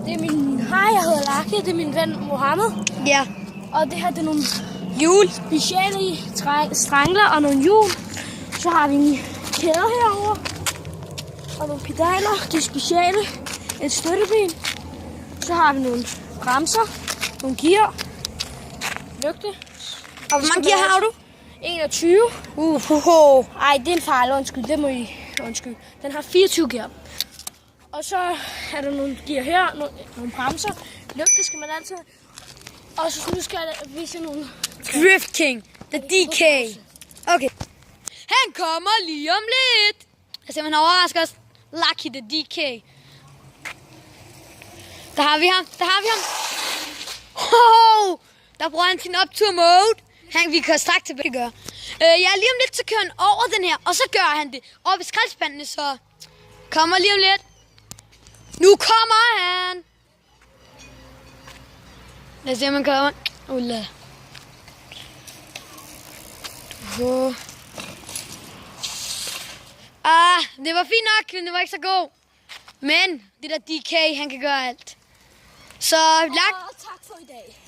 Det er min... Hej, jeg hedder Laki. Det er min ven Mohammed. Ja. Og det her, det er nogle Hjul. specielle strangler og nogle hjul. Så har vi en kæde herover og nogle pedaler. Det er specielle. Et støtteben. Så har vi nogle bremser, nogle gear, lygte. Og hvor mange gear har du? 21. Ej, det er en fejl. Undskyld, det må I undskylde. Den har 24 gear. Og så er der nogle gear her, nogle bremser. Lygte skal man altid. Og så nu skal jeg vise nogle... Drift King. The DK. Okay. Han kommer lige om lidt. Jeg ser, man overrasker os. Lucky the DK. Der har vi ham. Der bruger han sin optur mode. Vi kan straks tilbage gøre. Ja, lige om lidt, så kører han over den her. Og så gør han det. Og ved skraldespandene, så kommer lige om lidt. Nu kommer han. Lad os se, om han kommer. Ulla. Det var fint nok, men det var ikke så god. Men det der DK, han kan gøre alt. Så Og tak for i dag.